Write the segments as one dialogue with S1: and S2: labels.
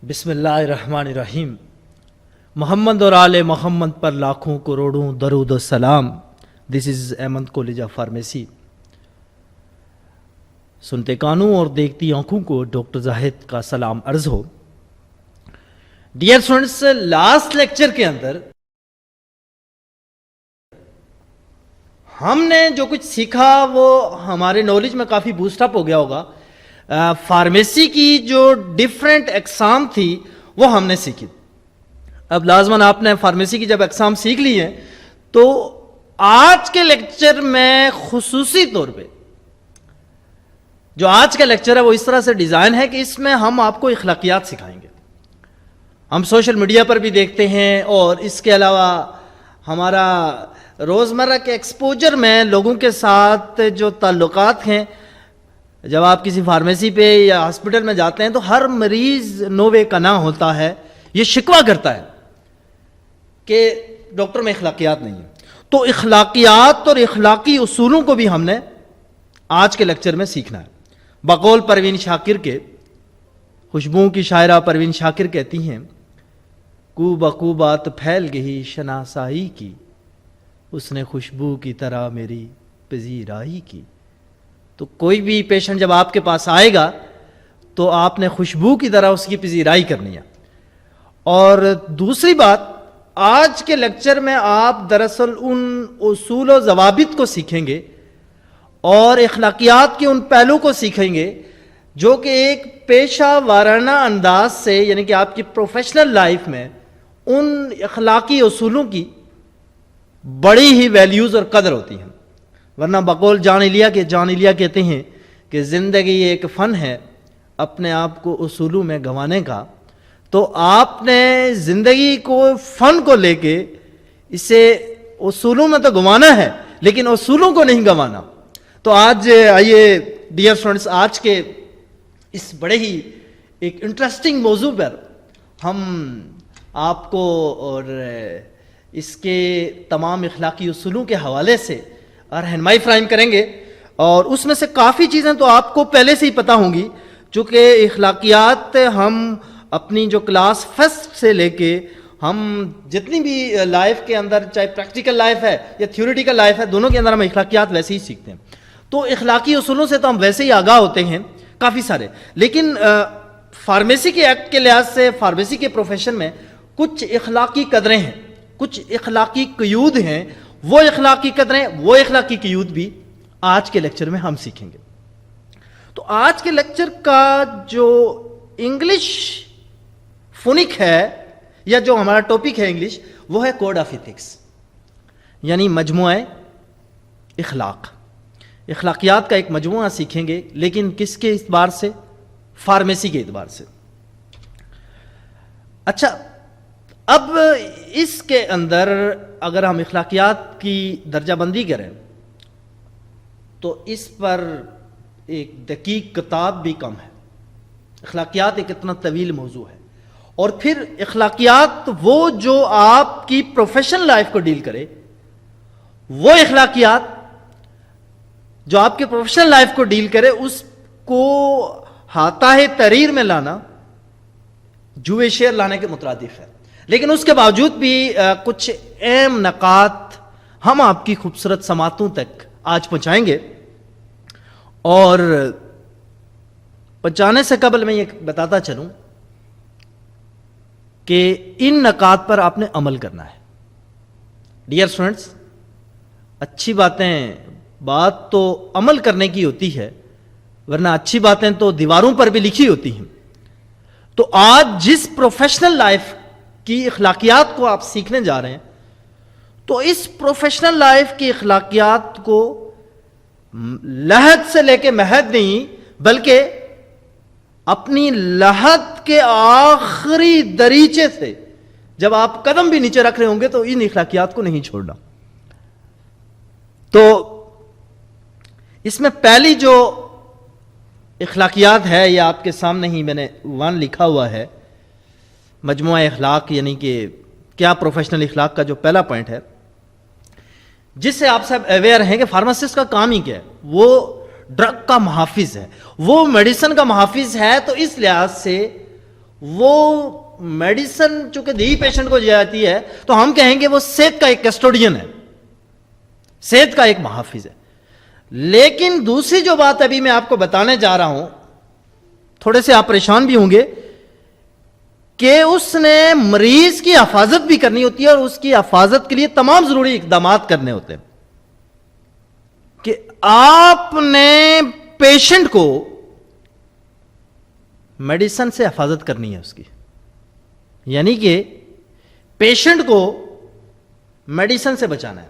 S1: بسم اللہ الرحمن الرحیم۔ محمد اور آل محمد پر لاکھوں کروڑوں درود و سلام۔ دس از احمد کالج آف فارمیسی۔ سنتے کانوں اور دیکھتی آنکھوں کو ڈاکٹر زاہد کا سلام عرض ہو۔ ڈیئر اسٹوڈنٹس، لاسٹ لیکچر کے اندر ہم نے جو کچھ سیکھا وہ ہمارے نالج میں کافی بوسٹ اپ ہو گیا ہوگا۔ فارمیسی کی جو ڈیفرنٹ اقسام تھی وہ ہم نے سیکھی۔ اب لازماً آپ نے فارمیسی کی جب اقسام سیکھ لی ہیں تو آج کے لیکچر میں خصوصی طور پہ جو آج کا لیکچر ہے وہ اس طرح سے ڈیزائن ہے کہ اس میں ہم آپ کو اخلاقیات سکھائیں گے۔ ہم سوشل میڈیا پر بھی دیکھتے ہیں اور اس کے علاوہ ہمارا روزمرہ کے ایکسپوجر میں لوگوں کے ساتھ جو تعلقات ہیں، جب آپ کسی فارمیسی پہ یا ہاسپٹل میں جاتے ہیں تو ہر مریض نوے کنا ہوتا ہے، یہ شکوہ کرتا ہے کہ ڈاکٹر میں اخلاقیات نہیں ہیں۔ تو اخلاقیات اور اخلاقی اصولوں کو بھی ہم نے آج کے لیکچر میں سیکھنا ہے۔ بقول پروین شاکر کے، خوشبو کی شاعرہ پروین شاکر کہتی ہیں، کو بکو بات پھیل گئی شناسائی کی، اس نے خوشبو کی طرح میری پذیرائی کی۔ تو کوئی بھی پیشنٹ جب آپ کے پاس آئے گا تو آپ نے خوشبو کی طرح اس کی پذیرائی کرنی ہے۔ اور دوسری بات، آج کے لیکچر میں آپ دراصل ان اصول و ضوابط کو سیکھیں گے اور اخلاقیات کے ان پہلو کو سیکھیں گے جو کہ ایک پیشہ وارانہ انداز سے، یعنی کہ آپ کی پروفیشنل لائف میں ان اخلاقی اصولوں کی بڑی ہی ویلیوز اور قدر ہوتی ہیں۔ ورنہ بقول جان ایلیا کہتے ہیں کہ زندگی ایک فن ہے اپنے آپ کو اصولوں میں گنوانے کا۔ تو آپ نے زندگی کو فن کو لے کے اسے اصولوں میں تو گنوانا ہے لیکن اصولوں کو نہیں گنوانا۔ تو آج آئیے ڈیئر اسٹوڈنٹس، آج کے اس بڑے ہی ایک انٹرسٹنگ موضوع پر ہم آپ کو اور اس کے تمام اخلاقی اصولوں کے حوالے سے رہنمائی فراہم کریں گے، اور اس میں سے کافی چیزیں تو آپ کو پہلے سے ہی پتہ ہوں گی، چونکہ اخلاقیات ہم اپنی جو کلاس فرسٹ سے لے کے ہم جتنی بھی لائف کے اندر، چاہے پریکٹیکل لائف ہے یا تھیوریٹیکل لائف ہے، دونوں کے اندر ہم اخلاقیات ویسے ہی سیکھتے ہیں۔ تو اخلاقی اصولوں سے تو ہم ویسے ہی آگاہ ہوتے ہیں کافی سارے، لیکن فارمیسی کے ایکٹ کے لحاظ سے فارمیسی کے پروفیشن میں کچھ اخلاقی قدریں ہیں، کچھ اخلاقی قیود ہیں۔ وہ اخلاقی قدریں، وہ اخلاقی قیود بھی آج کے لیکچر میں ہم سیکھیں گے۔ تو آج کے لیکچر کا جو انگلش فونک ہے یا جو ہمارا ٹاپک ہے انگلش، وہ ہے کوڈ آف ایتھکس، یعنی مجموعہ اخلاق۔ اخلاقیات کا ایک مجموعہ سیکھیں گے، لیکن کس کے اعتبار سے؟ فارمیسی کے اعتبار سے۔ اچھا، اب اس کے اندر اگر ہم اخلاقیات کی درجہ بندی کریں تو اس پر ایک دقیق کتاب بھی کم ہے۔ اخلاقیات ایک اتنا طویل موضوع ہے، اور پھر اخلاقیات وہ جو آپ کی پروفیشنل لائف کو ڈیل کرے، وہ اخلاقیات جو آپ کے پروفیشنل لائف کو ڈیل کرے، اس کو ہاتھِ تحریر میں لانا جوئے شعر لانے کے مترادف ہے۔ لیکن اس کے باوجود بھی کچھ اہم نکات ہم آپ کی خوبصورت سماعتوں تک آج پہنچائیں گے، اور پہنچانے سے قبل میں یہ بتاتا چلوں کہ ان نکات پر آپ نے عمل کرنا ہے۔ ڈیئر اسٹوڈنٹس، اچھی بات تو عمل کرنے کی ہوتی ہے، ورنہ اچھی باتیں تو دیواروں پر بھی لکھی ہوتی ہیں۔ تو آج جس پروفیشنل لائف کی اخلاقیات کو آپ سیکھنے جا رہے ہیں، تو اس پروفیشنل لائف کی اخلاقیات کو لحد سے لے کے مہد نہیں، بلکہ اپنی لحد کے آخری دریچے سے جب آپ قدم بھی نیچے رکھ رہے ہوں گے تو ان اخلاقیات کو نہیں چھوڑنا۔ تو اس میں پہلی جو اخلاقیات ہے، یہ آپ کے سامنے ہی میں نے ون لکھا ہوا ہے، مجموعہ اخلاق، یعنی کہ کیا پروفیشنل اخلاق کا جو پہلا پوائنٹ ہے، جس سے آپ سب اویئر ہیں کہ فارماسسٹ کا کام ہی کیا ہے۔ وہ ڈرگ کا محافظ ہے، وہ میڈیسن کا محافظ ہے، تو اس لحاظ سے وہ میڈیسن چونکہ دی پیشنٹ کو جاتی ہے تو ہم کہیں گے وہ صحت کا ایک کسٹوڈین ہے, صحت کا ایک محافظ ہے. لیکن دوسری جو بات ابھی میں آپ کو بتانے جا رہا ہوں, تھوڑے سے آپ پریشان بھی ہوں گے, کہ اس نے مریض کی حفاظت بھی کرنی ہوتی ہے اور اس کی حفاظت کے لیے تمام ضروری اقدامات کرنے ہوتے ہیں. کہ آپ نے پیشنٹ کو میڈیسن سے حفاظت کرنی ہے اس کی, یعنی کہ پیشنٹ کو میڈیسن سے بچانا ہے.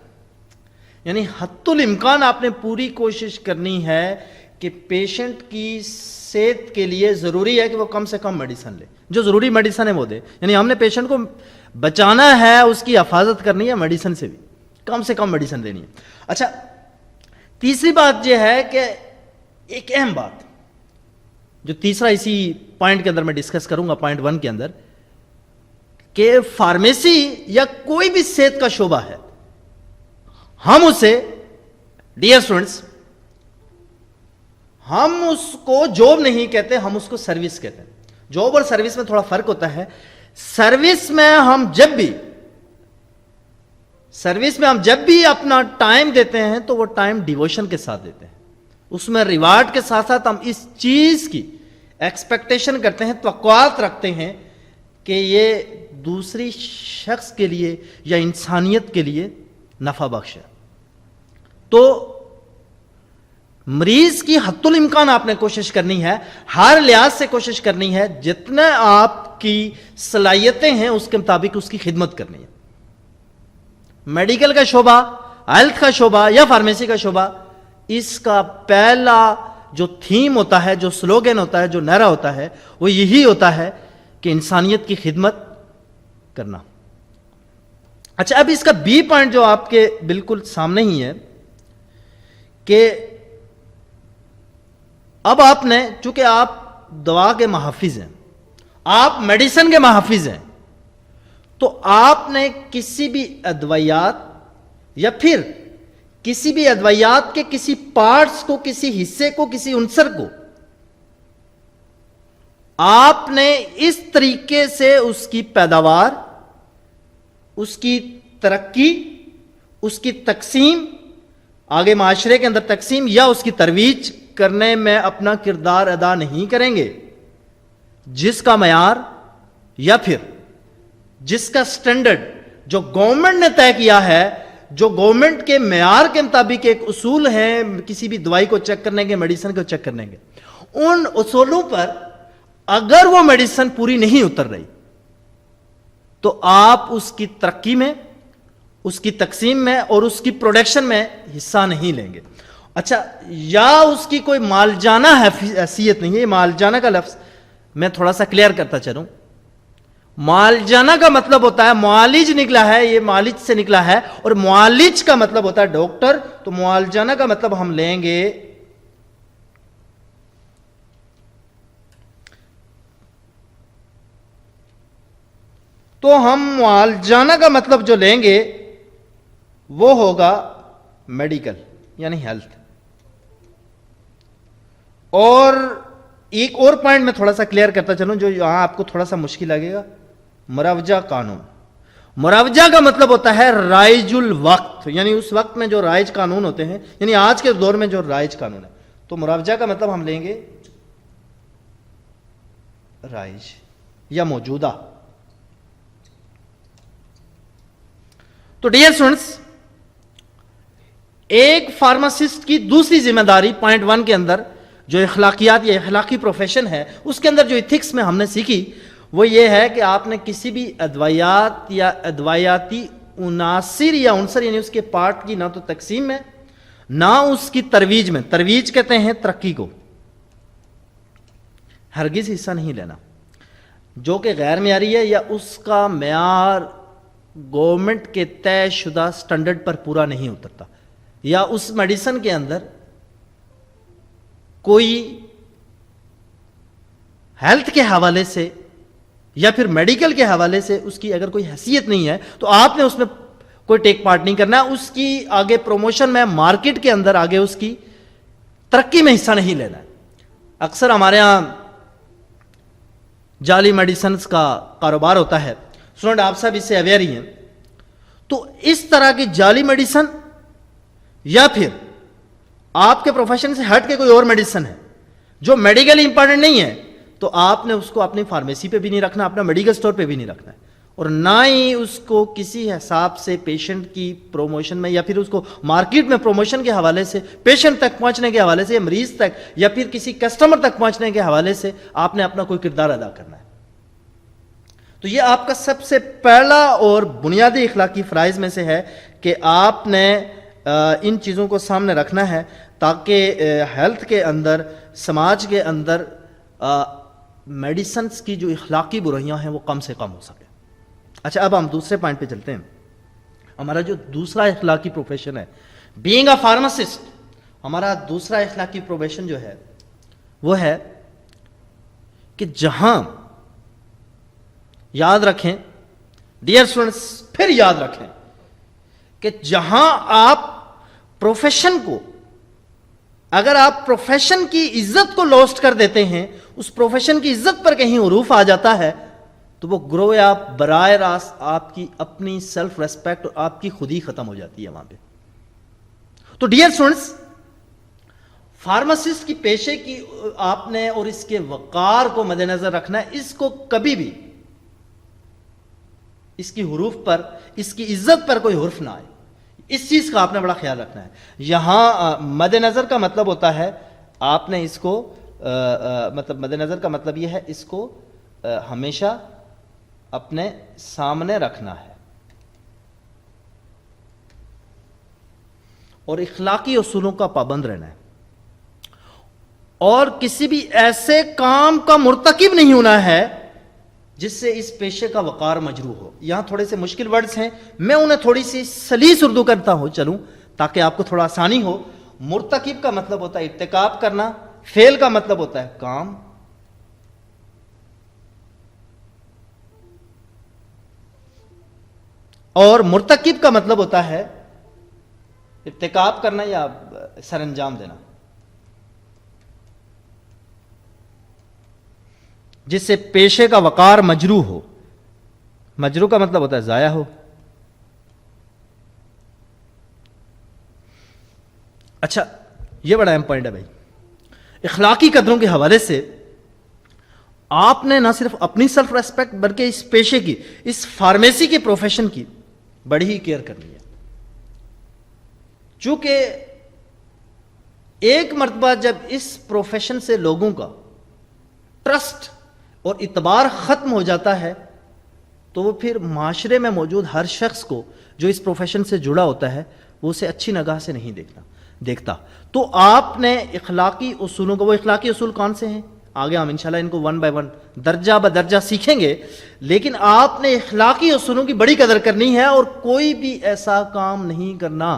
S1: یعنی حتی الامکان آپ نے پوری کوشش کرنی ہے کہ پیشنٹ کی صحت کے لیے ضروری ہے کہ وہ کم سے کم میڈیسن لے, جو ضروری میڈیسن ہے وہ دے. یعنی ہم نے پیشنٹ کو بچانا ہے, اس کی حفاظت کرنی ہے میڈیسن سے بھی, کم سے کم میڈیسن دینی ہے. اچھا, تیسری بات یہ ہے کہ ایک اہم بات جو تیسرا اسی پوائنٹ کے اندر میں ڈسکس کروں گا, پوائنٹ 1 کے اندر, کہ فارمیسی یا کوئی بھی صحت کا شعبہ ہے, ہم اسے, ڈیئر اسٹوڈنٹس, ہم اس کو جاب نہیں کہتے, ہم اس کو سروس کہتے ہیں. جاب اور سروس میں تھوڑا فرق ہوتا ہے. سروس میں ہم جب بھی اپنا ٹائم دیتے ہیں تو وہ ٹائم ڈیووشن کے ساتھ دیتے ہیں. اس میں ریوارڈ کے ساتھ ساتھ ہم اس چیز کی ایکسپیکٹیشن کرتے ہیں, توقعات رکھتے ہیں کہ یہ دوسری شخص کے لیے یا انسانیت کے لیے نفع بخش ہے. تو مریض کی حتی الامکان آپ نے کوشش کرنی ہے, ہر لحاظ سے کوشش کرنی ہے, جتنے آپ کی صلاحیتیں ہیں اس کے مطابق اس کی خدمت کرنی ہے. میڈیکل کا شعبہ, ہیلتھ کا شعبہ یا فارمیسی کا شعبہ, اس کا پہلا جو تھیم ہوتا ہے, جو سلوگن ہوتا ہے, جو نعرہ ہوتا ہے, وہ یہی ہوتا ہے کہ انسانیت کی خدمت کرنا. اچھا, اب اس کا بی پوائنٹ جو آپ کے بالکل سامنے ہی ہے کہ اب آپ نے, چونکہ آپ دوا کے محافظ ہیں, آپ میڈیسن کے محافظ ہیں, تو آپ نے کسی بھی ادویات یا پھر کسی بھی ادویات کے کسی پارٹس کو, کسی حصے کو, کسی عنصر کو آپ نے اس طریقے سے اس کی پیداوار, اس کی ترقی, اس کی تقسیم, آگے معاشرے کے اندر تقسیم یا اس کی ترویج کرنے میں اپنا کردار ادا نہیں کریں گے, جس کا معیار یا پھر جس کا سٹینڈرڈ جو گورنمنٹ نے طے کیا ہے, جو گورنمنٹ کے معیار کے مطابق ایک اصول ہے کسی بھی دوائی کو چیک کرنے کے, میڈیسن کو چیک کرنے کے, ان اصولوں پر اگر وہ میڈیسن پوری نہیں اتر رہی تو آپ اس کی ترقی میں, اس کی تقسیم میں اور اس کی پروڈکشن میں حصہ نہیں لیں گے. اچھا, یا اس کی کوئی مالجانہ حیثیت نہیں ہے. یہ مالجانہ کا لفظ میں تھوڑا سا کلیئر کرتا چلوں. مالجانہ کا مطلب ہوتا ہے, معالج نکلا ہے, یہ مالج سے نکلا ہے, اور معالج کا مطلب ہوتا ہے ڈاکٹر. تو معالجانہ کا مطلب ہم لیں گے تو ہم معالجانہ کا مطلب جو لیں گے وہ ہوگا میڈیکل یعنی ہیلتھ. اور ایک اور پوائنٹ میں تھوڑا سا کلیئر کرتا چلوں جو یہاں آپ کو تھوڑا سا مشکل لگے گا. مروجہ قانون, مروجہ کا مطلب ہوتا ہے رائج الوقت, یعنی اس وقت میں جو رائج قانون ہوتے ہیں, یعنی آج کے دور میں جو رائج قانون ہے. تو مروجہ کا مطلب ہم لیں گے رائج یا موجودہ. تو ڈیئر اسٹوڈنٹس, ایک فارماسسٹ کی دوسری ذمہ داری پوائنٹ 1 کے اندر جو اخلاقیات یا اخلاقی پروفیشن ہے, اس کے اندر جو ایتھکس میں ہم نے سیکھی وہ یہ ہے کہ آپ نے کسی بھی ادویات یا ادویاتی عناصر یا عنصر یعنی اس کے پارٹ کی نہ تو تقسیم میں نہ اس کی ترویج میں, ترویج کہتے ہیں ترقی کو, ہرگز حصہ نہیں لینا جو کہ غیر معیاری ہے یا اس کا معیار گورنمنٹ کے طے شدہ سٹینڈرڈ پر پورا نہیں اترتا, یا اس میڈیسن کے اندر کوئی ہیلتھ کے حوالے سے یا پھر میڈیکل کے حوالے سے اس کی اگر کوئی حیثیت نہیں ہے تو آپ نے اس میں کوئی ٹیک پارٹ نہیں کرنا ہے. اس کی آگے پروموشن میں, مارکیٹ کے اندر آگے اس کی ترقی میں حصہ نہیں لینا ہے. اکثر ہمارے ہاں جعلی میڈیسنز کا کاروبار ہوتا ہے. اسٹوڈنٹ آپ سب اس سے اویئر ہی ہیں. تو اس طرح کی جعلی میڈیسن یا پھر آپ کے پروفیشن سے ہٹ کے کوئی اور میڈیسن ہے جو میڈیکلی امپورٹنٹ نہیں ہے, تو آپ نے اس کو اپنی فارمیسی پہ بھی نہیں رکھنا, اپنا میڈیکل اسٹور پہ بھی نہیں رکھنا ہے, اور نہ ہی اس کو کسی حساب سے پیشنٹ کی پروموشن میں یا پھر اس کو مارکیٹ میں پروموشن کے حوالے سے, پیشنٹ تک پہنچنے کے حوالے سے, یا مریض تک یا پھر کسی کسٹمر تک پہنچنے کے حوالے سے آپ نے اپنا کوئی کردار ادا کرنا ہے. تو یہ آپ کا سب سے پہلا اور بنیادی اخلاقی فرائض میں سے ہے کہ آپ نے ان چیزوں کو سامنے رکھنا ہے تاکہ ہیلتھ کے اندر, سماج کے اندر میڈیسنز کی جو اخلاقی برائیاں ہیں وہ کم سے کم ہو سکے. اچھا, اب ہم دوسرے پوائنٹ پہ چلتے ہیں. ہمارا جو دوسرا اخلاقی پروفیشن ہے, بینگ اے فارماسسٹ, ہمارا دوسرا اخلاقی پروفیشن جو ہے وہ ہے کہ جہاں, یاد رکھیں ڈیئر اسٹوڈنٹس, پھر یاد رکھیں کہ جہاں آپ پروفیشن کو, اگر آپ پروفیشن کی عزت کو لوسٹ کر دیتے ہیں, اس پروفیشن کی عزت پر کہیں حروف آ جاتا ہے, تو وہ گرویا براہ راست آپ کی اپنی سیلف ریسپیکٹ اور آپ کی خود ہی ختم ہو جاتی ہے وہاں پہ. تو ڈیئر اسٹوڈنٹس, فارماسسٹ کی پیشے کی آپ نے اور اس کے وقار کو مد نظر رکھنا ہے. اس کو کبھی بھی اس کی حروف پر, اس کی عزت پر کوئی حرف نہ آئے, اس چیز کا آپ نے بڑا خیال رکھنا ہے. یہاں مد نظر کا مطلب ہوتا ہے آپ نے اس کو مطلب مد نظر کا مطلب یہ ہے اس کو ہمیشہ اپنے سامنے رکھنا ہے اور اخلاقی اصولوں کا پابند رہنا ہے, اور کسی بھی ایسے کام کا مرتکب نہیں ہونا ہے جس سے اس پیشے کا وقار مجروح ہو. یہاں تھوڑے سے مشکل ورڈز ہیں, میں انہیں تھوڑی سی سلیس اردو کرتا ہوں چلوں تاکہ آپ کو تھوڑا آسانی ہو. مرتکب کا مطلب ہوتا ہے ارتکاب کرنا, فعل کا مطلب ہوتا ہے کام, اور مرتکب کا مطلب ہوتا ہے ارتکاب کرنا یا سر انجام دینا, جس سے پیشے کا وقار مجروح ہو. مجروح کا مطلب ہوتا ہے ضائع ہو. اچھا, یہ بڑا اہم پوائنٹ ہے بھائی. اخلاقی قدروں کے حوالے سے آپ نے نہ صرف اپنی سیلف ریسپیکٹ بلکہ اس پیشے کی, اس فارمیسی کے پروفیشن کی بڑی ہی کیئر کرنی ہے. چونکہ ایک مرتبہ جب اس پروفیشن سے لوگوں کا ٹرسٹ اور اعتبار ختم ہو جاتا ہے تو وہ پھر معاشرے میں موجود ہر شخص کو جو اس پروفیشن سے جڑا ہوتا ہے وہ اسے اچھی نگاہ سے نہیں دیکھتا. تو آپ نے اخلاقی اصولوں کو, وہ اخلاقی اصول کون سے ہیں آگے ہم انشاءاللہ ان کو ون بائی ون درجہ بدرجہ سیکھیں گے, لیکن آپ نے اخلاقی اصولوں کی بڑی قدر کرنی ہے اور کوئی بھی ایسا کام نہیں کرنا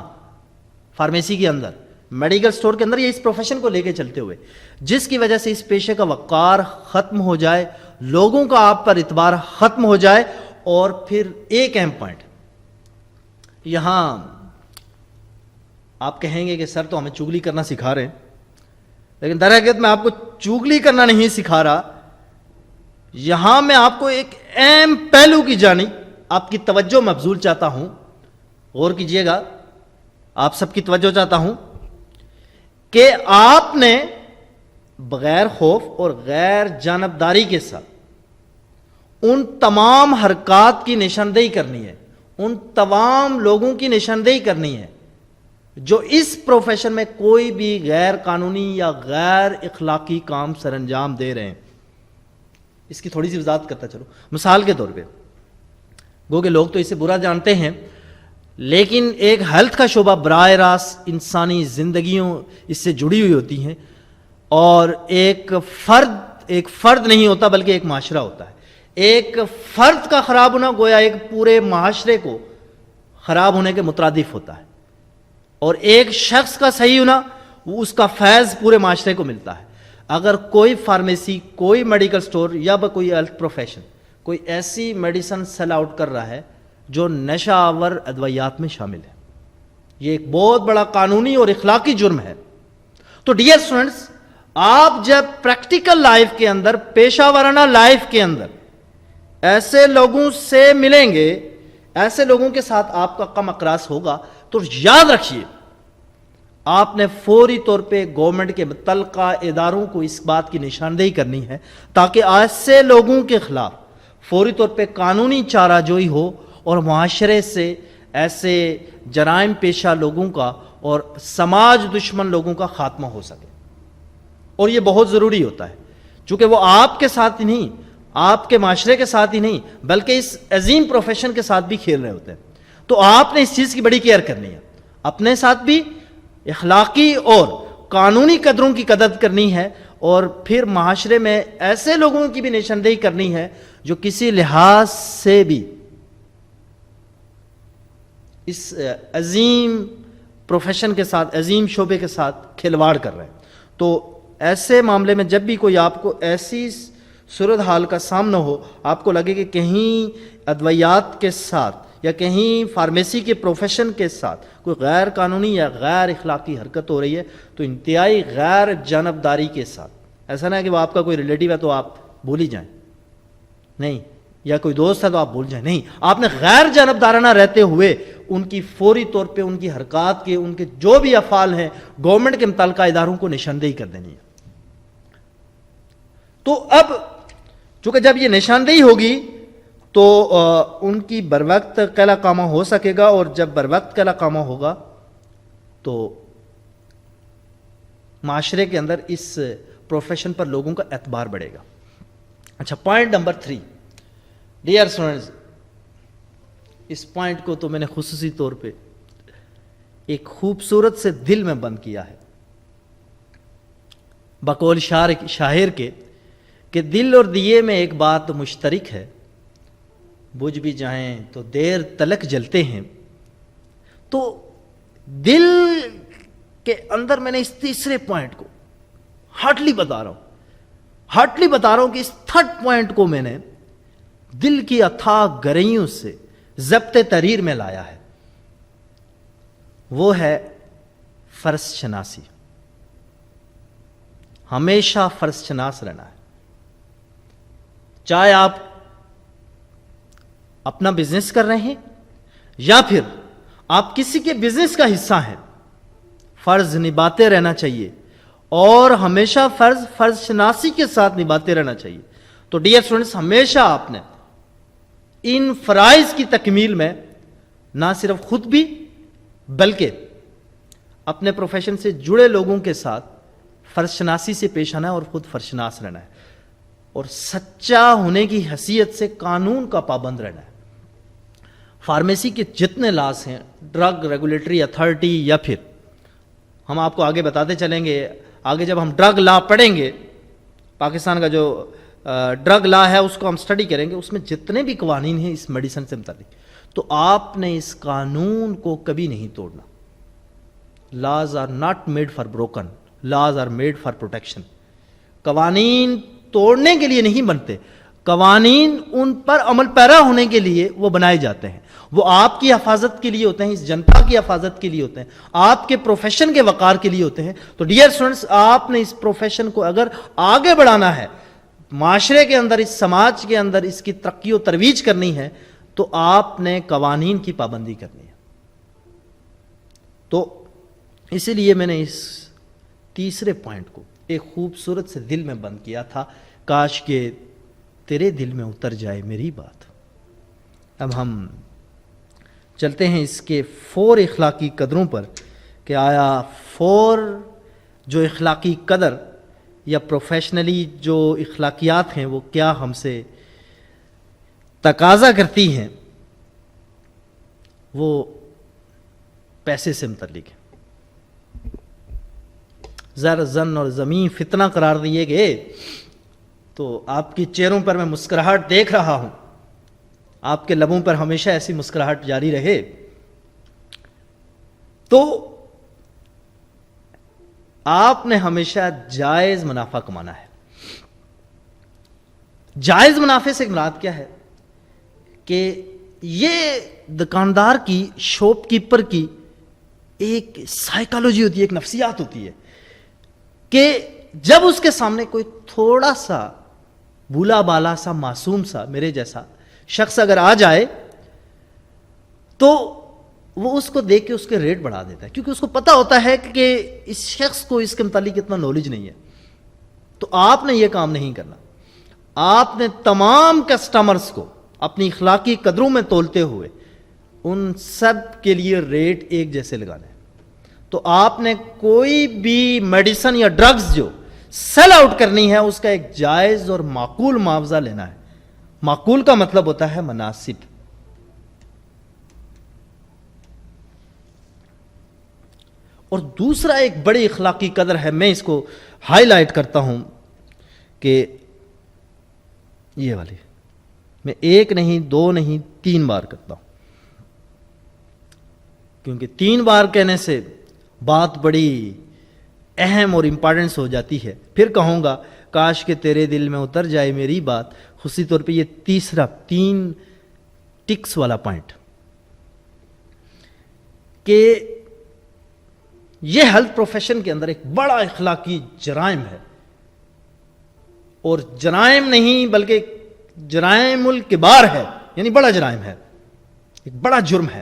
S1: فارمیسی کے اندر, میڈیکل سٹور کے اندر, یا اس پروفیشن کو لے کے چلتے ہوئے جس کی وجہ سے اس پیشے کا وقار ختم ہو جائے, لوگوں کا آپ پر اعتبار ختم ہو جائے. اور پھر ایک اہم پوائنٹ, یہاں آپ کہیں گے کہ سر تو ہمیں چگلی کرنا سکھا رہے ہیں, لیکن در حقیقت میں آپ کو چگلی کرنا نہیں سکھا رہا. یہاں میں آپ کو ایک اہم پہلو کی جانب آپ کی توجہ مبذول چاہتا ہوں, غور کیجئے گا, آپ سب کی توجہ چاہتا ہوں کہ آپ نے بغیر خوف اور غیر جانبداری کے ساتھ ان تمام حرکات کی نشاندہی کرنی ہے, ان تمام لوگوں کی نشاندہی کرنی ہے جو اس پروفیشن میں کوئی بھی غیر قانونی یا غیر اخلاقی کام سر انجام دے رہے ہیں. اس کی تھوڑی سی وضاحت کرتا چلو. مثال کے طور پہ, گو کہ لوگ تو اسے برا جانتے ہیں, لیکن ایک ہیلتھ کا شعبہ براہ راست انسانی زندگیوں اس سے جڑی ہوئی ہوتی ہیں, اور ایک فرد نہیں ہوتا بلکہ ایک معاشرہ ہوتا ہے. ایک فرد کا خراب ہونا گویا ایک پورے معاشرے کو خراب ہونے کے مترادف ہوتا ہے, اور ایک شخص کا صحیح ہونا وہ اس کا فیض پورے معاشرے کو ملتا ہے. اگر کوئی فارمیسی, کوئی میڈیکل سٹور یا کوئی ہیلتھ پروفیشن کوئی ایسی میڈیسن سیل آؤٹ کر رہا ہے جو نشہ آور ادویات میں شامل ہے, یہ ایک بہت بڑا قانونی اور اخلاقی جرم ہے. تو ڈیئر اسٹوڈنٹس, آپ جب پریکٹیکل لائف کے اندر، پیشہ ورانہ لائف کے اندر ایسے لوگوں سے ملیں گے، ایسے لوگوں کے ساتھ آپ کا کم اکراس ہوگا، تو یاد رکھیے آپ نے فوری طور پہ گورنمنٹ کے متعلقہ اداروں کو اس بات کی نشاندہی کرنی ہے تاکہ ایسے لوگوں کے خلاف فوری طور پہ قانونی چارہ جوئی ہو اور معاشرے سے ایسے جرائم پیشہ لوگوں کا اور سماج دشمن لوگوں کا خاتمہ ہو سکے. اور یہ بہت ضروری ہوتا ہے، چونکہ وہ آپ کے ساتھ ہی نہیں، آپ کے معاشرے کے ساتھ ہی نہیں، بلکہ اس عظیم پروفیشن کے ساتھ بھی کھیل رہے ہوتے ہیں. تو آپ نے اس چیز کی بڑی کیئر کرنی ہے، اپنے ساتھ بھی اخلاقی اور قانونی قدروں کی قدر کرنی ہے، اور پھر معاشرے میں ایسے لوگوں کی بھی نشاندہی کرنی ہے جو کسی لحاظ سے بھی اس عظیم پروفیشن کے ساتھ، عظیم شعبے کے ساتھ کھلواڑ کر رہے ہیں. تو ایسے معاملے میں جب بھی کوئی آپ کو ایسی صورتحال کا سامنا ہو، آپ کو لگے کہ کہیں ادویات کے ساتھ یا کہیں فارمیسی کے پروفیشن کے ساتھ کوئی غیر قانونی یا غیر اخلاقی حرکت ہو رہی ہے، تو انتہائی غیر جانبداری کے ساتھ، ایسا نہ ہے کہ وہ آپ کا کوئی ریلیٹیو ہے تو آپ بھول ہی جائیں، نہیں، یا کوئی دوست ہے تو آپ بھول جائیں، نہیں، آپ نے غیر جانبدارانہ رہتے ہوئے ان کی فوری طور پہ ان کی حرکات کے، ان کے جو بھی افعال ہیں گورنمنٹ کے متعلقہ اداروں کو نشاندہی کر دینی ہے. تو اب چونکہ جب یہ نشاندہی ہوگی تو ان کی بروقت قلع قامہ ہو سکے گا، اور جب بروقت قلع قامہ ہوگا تو معاشرے کے اندر اس پروفیشن پر لوگوں کا اعتبار بڑھے گا. اچھا، پوائنٹ نمبر 3، ڈیئر اسٹوڈنٹس، اس پوائنٹ کو تو میں نے خصوصی طور پہ ایک خوبصورت سے دل میں بند کیا ہے، بقول شاعر کے کہ دل اور دیے میں ایک بات مشترک ہے، بجھ بھی جائیں تو دیر تلک جلتے ہیں. تو دل کے اندر میں نے اس تیسرے پوائنٹ کو ہارڈلی بتا رہا ہوں کہ اس تھرڈ پوائنٹ کو میں نے دل کی اتھاہ گرہیوں سے ضبط تحریر میں لایا ہے. وہ ہے فرض شناسی. ہمیشہ فرض شناس رہنا ہے، چاہے آپ اپنا بزنس کر رہے ہیں یا پھر آپ کسی کے بزنس کا حصہ ہیں، فرض نبھاتے رہنا چاہیے، اور ہمیشہ فرض شناسی کے ساتھ نبھاتے رہنا چاہیے. تو ڈیئر اسٹوڈنٹس، ہمیشہ آپ نے ان فرائض کی تکمیل میں نہ صرف خود بھی بلکہ اپنے پروفیشن سے جڑے لوگوں کے ساتھ فرض شناسی سے پیش آنا ہے اور خود فرض شناس رہنا ہے، اور سچا ہونے کی حیثیت سے قانون کا پابند رہنا ہے. فارمیسی کے جتنے لاز ہیں، ڈرگ ریگولیٹری اتھارٹی، یا پھر ہم آپ کو آگے بتاتے چلیں گے، آگے جب ہم ڈرگ لا پڑھیں گے، پاکستان کا جو ڈرگ لا ہے اس کو ہم سٹڈی کریں گے، اس میں جتنے بھی قوانین ہیں اس میڈیسن سے متعلق، تو آپ نے اس قانون کو کبھی نہیں توڑنا. Laws are not made for broken, laws are made for protection. قوانین توڑنے کے لیے نہیں بنتے، قوانین ان پر عمل پیرا ہونے کے لیے وہ بنائے جاتے ہیں. وہ آپ کی حفاظت کے لیے ہوتے ہیں، اس جنتا کی حفاظت کے لیے ہوتے ہیں، آپ کے پروفیشن کے وقار کے لیے ہوتے ہیں. تو ڈیئر اسٹوڈنٹس، آپ نے اس پروفیشن کو اگر آگے بڑھانا ہے، معاشرے کے اندر، اس سماج کے اندر اس کی ترقی و ترویج کرنی ہے، تو آپ نے قوانین کی پابندی کرنی ہے. تو اسی لیے میں نے اس تیسرے پوائنٹ کو ایک خوبصورت سے دل میں بند کیا تھا، کاش کہ تیرے دل میں اتر جائے میری بات. اب ہم چلتے ہیں اس کے 4 اخلاقی قدروں پر کہ آیا 4 جو اخلاقی قدر یا پروفیشنلی جو اخلاقیات ہیں وہ کیا ہم سے تقاضا کرتی ہیں. وہ پیسے سے متعلق ہے. زر، زن اور زمین فتنہ قرار دیے گئے، تو آپ کی چہروں پر میں مسکراہٹ دیکھ رہا ہوں، آپ کے لبوں پر ہمیشہ ایسی مسکراہٹ جاری رہے. تو آپ نے ہمیشہ جائز منافع کمانا ہے. جائز منافع سے مراد کیا ہے کہ یہ دکاندار کی، شاپ کیپر کی ایک سائیکالوجی ہوتی ہے، ایک نفسیات ہوتی ہے کہ جب اس کے سامنے کوئی تھوڑا سا بولا بالا سا معصوم سا میرے جیسا شخص اگر آ جائے تو وہ اس کو دیکھ کے اس کے ریٹ بڑھا دیتا ہے، کیونکہ اس کو پتا ہوتا ہے کہ اس شخص کو اس کے متعلق اتنا نالج نہیں ہے. تو آپ نے یہ کام نہیں کرنا. آپ نے تمام کسٹمرز کو اپنی اخلاقی قدروں میں تولتے ہوئے ان سب کے لیے ریٹ ایک جیسے لگانے ہیں. تو آپ نے کوئی بھی میڈیسن یا ڈرگز جو سیل آؤٹ کرنی ہے اس کا ایک جائز اور معقول معاوضہ لینا ہے. معقول کا مطلب ہوتا ہے مناسب. اور دوسرا ایک بڑی اخلاقی قدر ہے، میں اس کو ہائی لائٹ کرتا ہوں کہ یہ والی میں ایک نہیں دو نہیں 3 بار کرتا ہوں، کیونکہ 3 بار کہنے سے بات بڑی اہم اور امپارٹنس ہو جاتی ہے. پھر کہوں گا کاش کہ تیرے دل میں اتر جائے میری بات، خصوصی طور پہ یہ تیسرا 3 ٹکس والا پوائنٹ کہ یہ ہیلتھ پروفیشن کے اندر ایک بڑا اخلاقی جرائم ہے، اور جرائم نہیں بلکہ جرائم الکبار ہے، یعنی بڑا جرائم ہے، ایک بڑا جرم ہے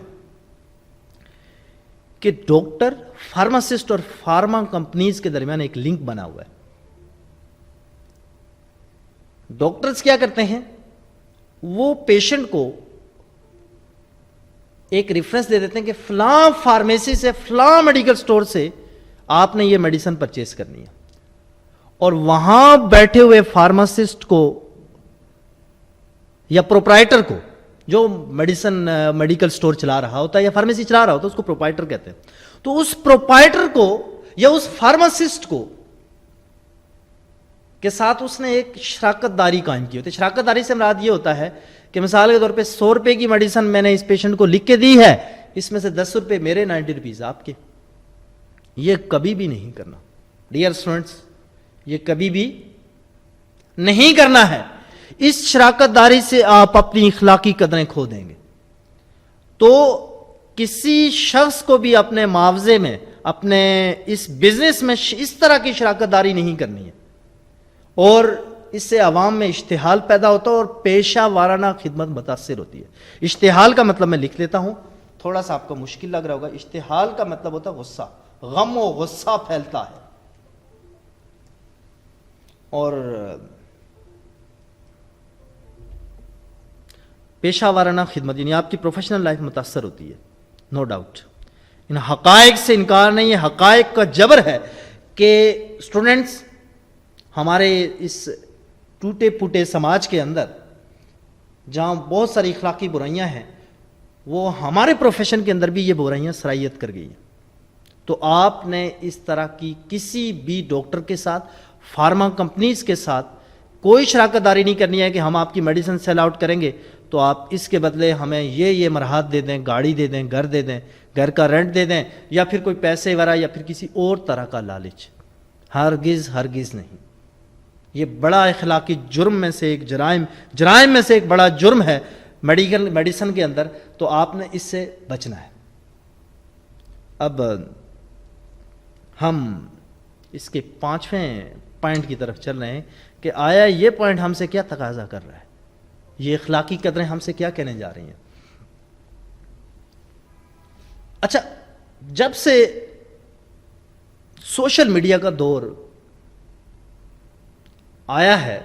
S1: کہ ڈاکٹر، فارماسسٹ اور فارما کمپنیز کے درمیان ایک لنک بنا ہوا ہے. ڈاکٹرز کیا کرتے ہیں، وہ پیشنٹ کو ایک ریفرنس دے دیتے ہیں کہ فلاں فارمیسی سے، فلاں میڈیکل سٹور سے آپ نے یہ میڈیسن پرچیز کرنی ہے، اور وہاں بیٹھے ہوئے فارماسسٹ کو یا پروپرائٹر کو، جو میڈیکل سٹور چلا رہا ہوتا ہے یا فارمیسی چلا رہا ہوتا ہے، اس کو پروپرائٹر کہتے ہیں. تو اس پروپرائٹر کو یا اس فارماسسٹ کو کے ساتھ اس نے ایک شراکت داری قائم کی ہوتی ہے. شراکت داری سے مراد یہ ہوتا ہے کہ مثال کے طور پہ 100 روپے کی میڈیسن میں نے اس پیشنٹ کو لکھ کے دی ہے، اس میں سے 10 روپے میرے، 90 روپیز آپ کے. یہ کبھی بھی نہیں کرنا ڈیئر اسٹوڈنٹس، یہ کبھی بھی نہیں کرنا ہے. اس شراکت داری سے آپ اپنی اخلاقی قدریں کھو دیں گے. تو کسی شخص کو بھی اپنے معاوضے میں، اپنے اس بزنس میں اس طرح کی شراکت داری نہیں کرنی ہے، اور اس سے عوام میں اشتعال پیدا ہوتا ہے اور پیشہ وارانہ خدمت متاثر ہوتی ہے. اشتعال کا مطلب میں لکھ لیتا ہوں، تھوڑا سا آپ کو مشکل لگ رہا ہوگا. اشتعال کا مطلب ہوتا ہے غصہ، غم و غصہ پھیلتا ہے. اور پیشہ وارانہ خدمت یعنی آپ کی پروفیشنل لائف متاثر ہوتی ہے، نو ڈاؤٹ. ان حقائق سے انکار نہیں ہے، حقائق کا جبر ہے کہ اسٹوڈنٹس، ہمارے اس ٹوٹے پھوٹے سماج کے اندر جہاں بہت ساری اخلاقی برائیاں ہیں، وہ ہمارے پروفیشن کے اندر بھی یہ برائیاں سرایت کر گئی ہیں. تو آپ نے اس طرح کی کسی بھی ڈاکٹر کے ساتھ، فارما کمپنیز کے ساتھ کوئی شراکت داری نہیں کرنی ہے کہ ہم آپ کی میڈیسن سیل آؤٹ کریں گے تو آپ اس کے بدلے ہمیں یہ مرحات دے دیں، گاڑی دے دیں، گھر دے دیں، گھر کا رینٹ دے دیں، یا پھر کوئی پیسے وغیرہ یا پھر کسی اور طرح کا لالچ. ہرگز ہرگز نہیں. یہ بڑا اخلاقی جرم میں سے ایک جرائم میں سے ایک بڑا جرم ہے میڈیسن کے اندر. تو آپ نے اس سے بچنا ہے. اب ہم اس کے 5ویں پوائنٹ کی طرف چل رہے ہیں کہ آیا یہ پوائنٹ ہم سے کیا تقاضا کر رہا ہے، یہ اخلاقی قدریں ہم سے کیا کہنے جا رہی ہیں. اچھا، جب سے سوشل میڈیا کا دور آیا ہے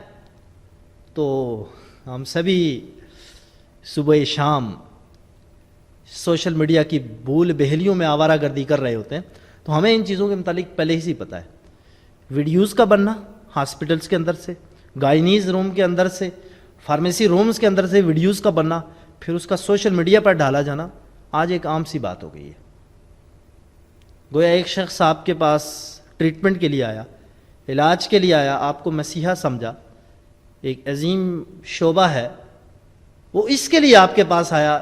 S1: تو ہم سبھی صبح شام سوشل میڈیا کی بھول بہلیوں میں آوارہ گردی کر رہے ہوتے ہیں. تو ہمیں ان چیزوں کے متعلق پہلے ہی پتہ ہے. ویڈیوز کا بننا ہاسپٹلز کے اندر سے، گائنیز روم کے اندر سے، فارمیسی رومز کے اندر سے ویڈیوز کا بننا، پھر اس کا سوشل میڈیا پر ڈالا جانا آج ایک عام سی بات ہو گئی ہے. گویا ایک شخص آپ کے پاس ٹریٹمنٹ کے لیے آیا، علاج کے لیے آیا، آپ کو مسیحا سمجھا، ایک عظیم شعبہ ہے، وہ اس کے لیے آپ کے پاس آیا،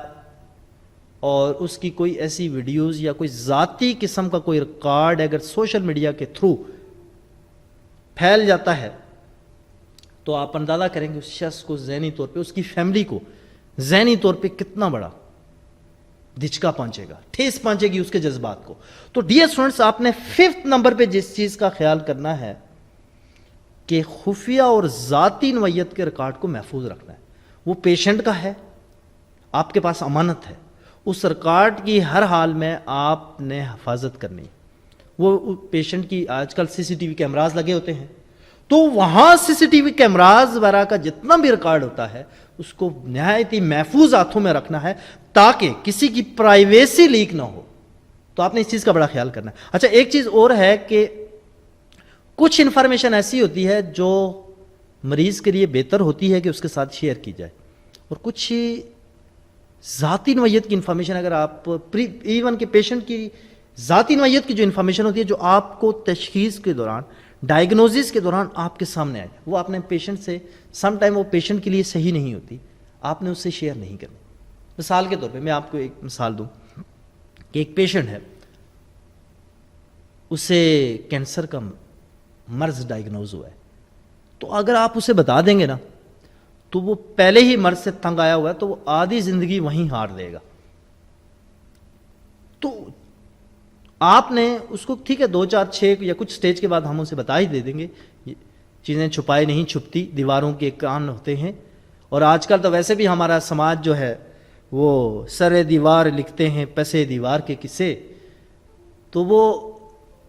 S1: اور اس کی کوئی ایسی ویڈیوز یا کوئی ذاتی قسم کا کوئی ریکارڈ اگر سوشل میڈیا کے تھرو پھیل جاتا ہے تو آپ اندازہ کریں گے اس شخص کو ذہنی طور پہ، اس کی فیملی کو ذہنی طور پہ کتنا بڑا دھچکا پہنچے گا، ٹھیس پہنچے گی اس کے جذبات کو. تو ڈیئر اسٹوڈنٹس، آپ نے 5th نمبر پہ جس چیز کا خیال کرنا ہے کہ خفیہ اور ذاتی نوعیت کے ریکارڈ کو محفوظ رکھنا ہے. وہ پیشنٹ کا ہے, آپ کے پاس امانت ہے, اس ریکارڈ کی ہر حال میں آپ نے حفاظت کرنی. وہ پیشنٹ کی آج کل سی سی ٹی وی کیمراز لگے ہوتے ہیں, تو وہاں سی سی ٹی وی کیمراز وغیرہ کا جتنا بھی ریکارڈ ہوتا ہے اس کو نہایت ہی محفوظ ہاتھوں میں رکھنا ہے تاکہ کسی کی پرائیویسی لیک نہ ہو. تو آپ نے اس چیز کا بڑا خیال کرنا ہے. اچھا, ایک چیز اور ہے کہ کچھ انفارمیشن ایسی ہوتی ہے جو مریض کے لیے بہتر ہوتی ہے کہ اس کے ساتھ شیئر کی جائے, اور کچھ ذاتی نوعیت کی انفارمیشن اگر آپ ایون کہ پیشنٹ کی ذاتی نوعیت کی جو انفارمیشن ہوتی ہے جو آپ کو تشخیص کے دوران, ڈائگنوزس کے دوران آپ کے سامنے آئے, وہ آپ نے پیشنٹ سے سم ٹائم وہ پیشنٹ کے لیے صحیح نہیں ہوتی, آپ نے اس سے شیئر نہیں کرنی. مثال کے طور پہ میں آپ کو ایک مثال دوں کہ ایک پیشنٹ ہے, اسے کینسر کا مرض ڈائگنوز ہوا ہے, تو اگر آپ اسے بتا دیں گے نا تو وہ پہلے ہی مرض سے تنگ آیا ہوا ہے, تو وہ آدھی زندگی وہیں ہار دے گا. تو آپ نے اس کو ٹھیک ہے 2 4 6 یا کچھ سٹیج کے بعد ہم اسے بتا ہی دے دیں گے, چیزیں چھپائے نہیں چھپتی, دیواروں کے کان ہوتے ہیں. اور آج کل تو ویسے بھی ہمارا سماج جو ہے وہ سر دیوار لکھتے ہیں پسے دیوار کے قصے, تو وہ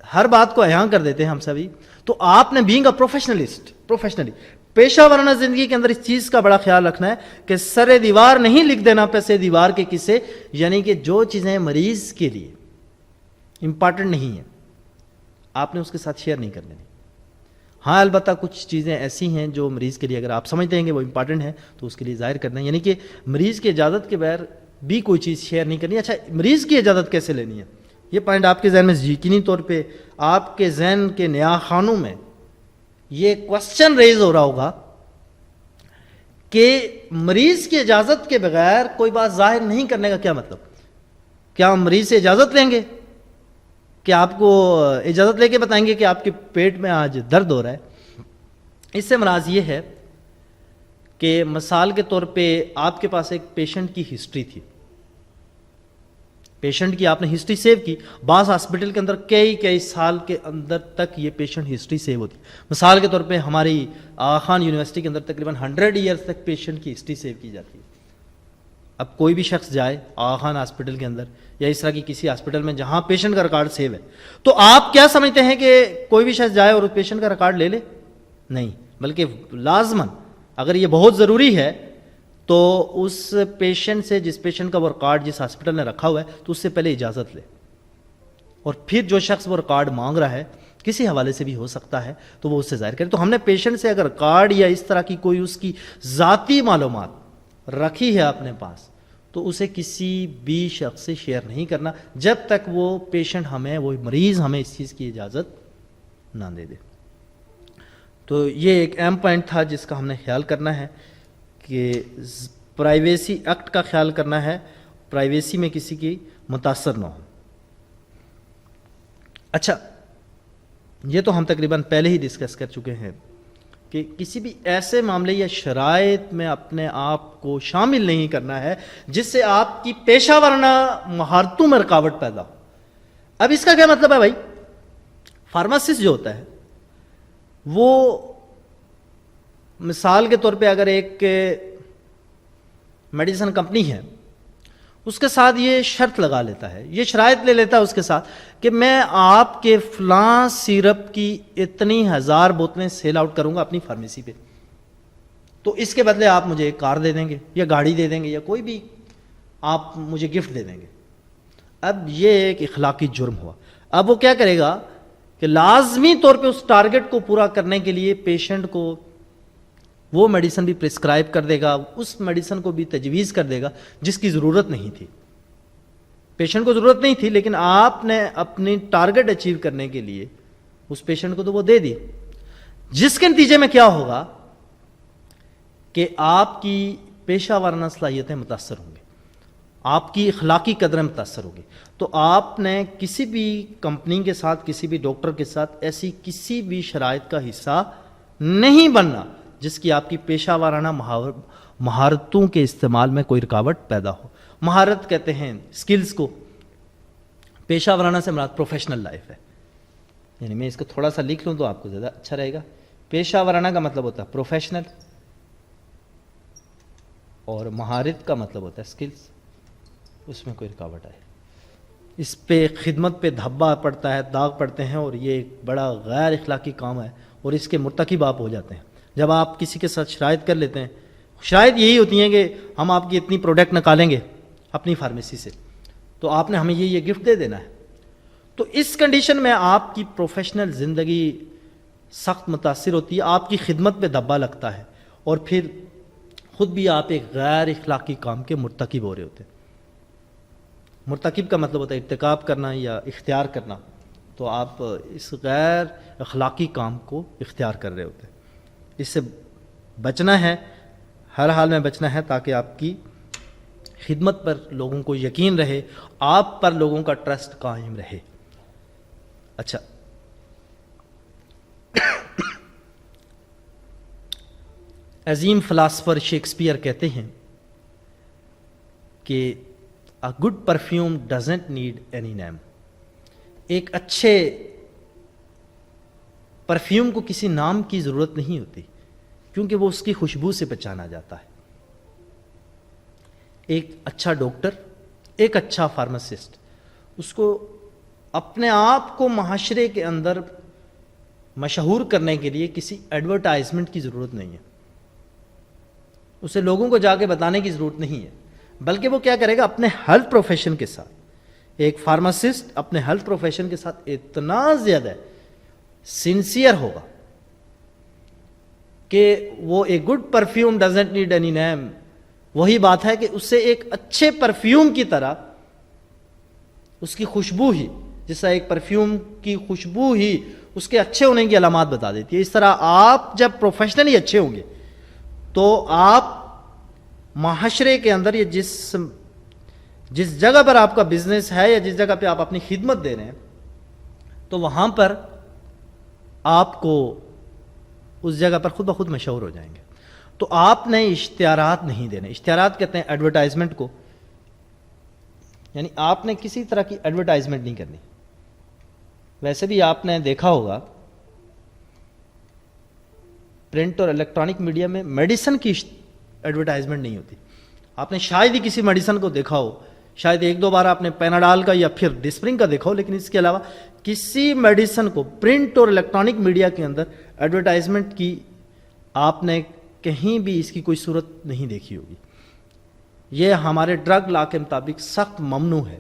S1: ہر بات کو عیاں کر دیتے ہیں ہم سبھی. تو آپ نے بینگ اے پروفیشنلسٹ, پروفیشنلی پیشہ ورانہ زندگی کے اندر اس چیز کا بڑا خیال رکھنا ہے کہ سر دیوار نہیں لکھ دینا پسے دیوار کے قصے, یعنی کہ جو چیزیں مریض کے لیے امپارٹنٹ نہیں ہیں آپ نے اس کے ساتھ شیئر نہیں کرنے. ہاں البتہ کچھ چیزیں ایسی ہیں جو مریض کے لیے اگر آپ سمجھتے ہیں کہ وہ امپارٹنٹ ہے تو اس کے لیے ظاہر کرنا ہے, یعنی کہ مریض کی اجازت کے بغیر بھی کوئی چیز شیئر نہیں کرنی. اچھا, مریض کی اجازت کیسے لینی ہے, یہ پوائنٹ آپ کے ذہن میں یقینی طور پہ آپ کے ذہن کے نیا خانوں میں یہ کوسچن ریز ہو رہا ہوگا کہ مریض کی اجازت کے بغیر کوئی بات ظاہر نہیں کرنے کا کیا مطلب. کیا ہم مریض سے اجازت لیں گے کہ آپ کو اجازت لے کے بتائیں گے کہ آپ کے پیٹ میں آج درد ہو رہا ہے. اس سے مراد یہ ہے کہ مثال کے طور پہ آپ کے پاس ایک پیشنٹ کی ہسٹری تھی, پیشنٹ کی آپ نے ہسٹری سیو کی. بعض ہاسپٹل کے اندر کئی سال کے اندر تک یہ پیشنٹ ہسٹری سیو ہوتی. مثال کے طور پہ ہماری آغا خان یونیورسٹی کے اندر تقریباً 100 ایئرس تک پیشنٹ کی ہسٹری سیو کی جاتی ہے. اب کوئی بھی شخص جائے آغا خان ہاسپٹل کے اندر یا اس طرح کی کسی ہاسپٹل میں جہاں پیشنٹ کا ریکارڈ سیو ہے, تو آپ کیا سمجھتے ہیں کہ کوئی بھی شخص جائے اور اس پیشنٹ کا ریکارڈ لے لے؟ نہیں, بلکہ لازماً اگر یہ بہت ضروری ہے تو اس پیشنٹ سے, جس پیشنٹ کا وہ ریکارڈ جس ہاسپٹل نے رکھا ہوا ہے, تو اس سے پہلے اجازت لے, اور پھر جو شخص وہ ریکارڈ مانگ رہا ہے کسی حوالے سے بھی ہو سکتا ہے تو وہ اس سے ظاہر کرے. تو ہم نے پیشنٹ سے اگر ریکارڈ یا اس طرح کی کوئی اس کی ذاتی معلومات رکھی ہے اپنے پاس تو اسے کسی بھی شخص سے شیئر نہیں کرنا جب تک وہ پیشنٹ ہمیں, وہ مریض ہمیں اس چیز کی اجازت نہ دے دے. تو یہ ایک اہم پوائنٹ تھا جس کا ہم نے خیال کرنا ہے کہ پرائیویسی ایکٹ کا خیال کرنا ہے, پرائیویسی میں کسی کی متاثر نہ ہو. اچھا, یہ تو ہم تقریباً پہلے ہی ڈسکس کر چکے ہیں کہ کسی بھی ایسے معاملے یا شرائط میں اپنے آپ کو شامل نہیں کرنا ہے جس سے آپ کی پیشہ ورانہ مہارتوں میں رکاوٹ پیدا ہو. اب اس کا کیا مطلب ہے بھائی؟ فارماسسٹ جو ہوتا ہے وہ مثال کے طور پہ اگر ایک میڈیسن کمپنی ہے اس کے ساتھ یہ شرط لگا لیتا ہے, یہ شرائط لے لیتا ہے اس کے ساتھ کہ میں آپ کے فلاں سیرپ کی اتنی 1000 بوتلیں سیل آؤٹ کروں گا اپنی فارمیسی پہ, تو اس کے بدلے آپ مجھے ایک کار دے دیں گے یا گاڑی دے دیں گے یا کوئی بھی آپ مجھے گفٹ دے دیں گے. اب یہ ایک اخلاقی جرم ہوا. اب وہ کیا کرے گا کہ لازمی طور پہ اس ٹارگٹ کو پورا کرنے کے لیے پیشنٹ کو وہ میڈیسن بھی پرسکرائب کر دے گا, اس میڈیسن کو بھی تجویز کر دے گا جس کی ضرورت نہیں تھی. پیشنٹ کو ضرورت نہیں تھی لیکن آپ نے اپنی ٹارگٹ اچیو کرنے کے لیے اس پیشنٹ کو تو وہ دے دی, جس کے نتیجے میں کیا ہوگا کہ آپ کی پیشہ ورانہ صلاحیتیں متاثر ہوں گی, آپ کی اخلاقی قدریں متاثر ہوگی. تو آپ نے کسی بھی کمپنی کے ساتھ, کسی بھی ڈاکٹر کے ساتھ ایسی کسی بھی شرائط کا حصہ نہیں بننا جس کی آپ کی پیشہ ورانہ مہارتوں کے استعمال میں کوئی رکاوٹ پیدا ہو. مہارت کہتے ہیں سکلز کو, پیشہ ورانہ سے مراد پروفیشنل لائف ہے. یعنی میں اس کو تھوڑا سا لکھ لوں تو آپ کو زیادہ اچھا رہے گا پیشہ ورانہ کا مطلب ہوتا ہے پروفیشنل، اور مہارت کا مطلب ہوتا ہے اسکلز. اس میں کوئی رکاوٹ آئے، اس پہ خدمت پہ دھبا پڑتا ہے، داغ پڑتے ہیں، اور یہ ایک بڑا غیر اخلاقی کام ہے، اور اس کے مرتکب آپ ہو جاتے ہیں. جب آپ کسی کے ساتھ شرائط کر لیتے ہیں، شرائط یہی ہوتی ہیں کہ ہم آپ کی اتنی پروڈکٹ نکالیں گے اپنی فارمیسی سے، تو آپ نے ہمیں یہ گفٹ دے دینا ہے. تو اس کنڈیشن میں آپ کی پروفیشنل زندگی سخت متاثر ہوتی ہے، آپ کی خدمت پہ دھبا لگتا ہے، اور پھر خود بھی آپ ایک غیر اخلاقی کام کے مرتکب ہو رہے ہوتے ہیں. مرتکب کا مطلب ہوتا ہے ارتکاب کرنا یا اختیار کرنا، تو آپ اس غیر اخلاقی کام کو اختیار کر رہے ہوتے ہیں. اس سے بچنا ہے، ہر حال میں بچنا ہے، تاکہ آپ کی خدمت پر لوگوں کو یقین رہے، آپ پر لوگوں کا ٹرسٹ قائم رہے. اچھا، عظیم فلاسفر شیکسپیئر کہتے ہیں کہ A good perfume doesn't need any name. ایک اچھے پرفیوم کو کسی نام کی ضرورت نہیں ہوتی، کیونکہ وہ اس کی خوشبو سے پہچانا جاتا ہے. ایک اچھا ڈاکٹر، ایک اچھا فارماسسٹ، اس کو اپنے آپ کو معاشرے کے اندر مشہور کرنے کے لیے کسی ایڈورٹائزمنٹ کی ضرورت نہیں ہے، اسے لوگوں کو جا کے بتانے کی ضرورت نہیں ہے، بلکہ وہ کیا کرے گا، اپنے ہیلتھ پروفیشن کے ساتھ، ایک فارماسسٹ اپنے ہیلتھ پروفیشن کے ساتھ اتنا زیادہ سنسیئر ہوگا کہ وہ ایک good perfume doesn't need any name. وہی بات ہے کہ اسے ایک اچھے پرفیوم کی طرح اس کی خوشبو ہی، جیسا ایک پرفیوم کی خوشبو ہی اس کے اچھے ہونے کی علامات بتا دیتی ہے، اس طرح آپ جب پروفیشنلی اچھے ہوں گے تو آپ معاشرے کے اندر یا جس جگہ پر آپ کا بزنس ہے یا جس جگہ پہ آپ اپنی خدمت دے رہے ہیں، تو وہاں پر آپ کو اس جگہ پر خود بخود مشہور ہو جائیں گے. تو آپ نے اشتہارات نہیں دینے. اشتہارات کہتے ہیں ایڈورٹائزمنٹ کو، یعنی آپ نے کسی طرح کی ایڈورٹائزمنٹ نہیں کرنی. ویسے بھی آپ نے دیکھا ہوگا پرنٹ اور الیکٹرانک میڈیا میں میڈیسن کی ایڈورٹائزمنٹ نہیں ہوتی. آپ نے شاید ہی کسی میڈیسن کو دیکھا ہو، شاید ایک دو بار آپ نے پیناڈال کا یا پھر ڈسپرنگ کا دیکھا ہو، لیکن اس کے علاوہ کسی میڈیسن کو پرنٹ اور الیکٹرانک میڈیا کے اندر ایڈورٹائزمنٹ کی آپ نے کہیں بھی اس کی کوئی صورت نہیں دیکھی ہوگی. یہ ہمارے ڈرگ لا کے مطابق سخت ممنوع ہے.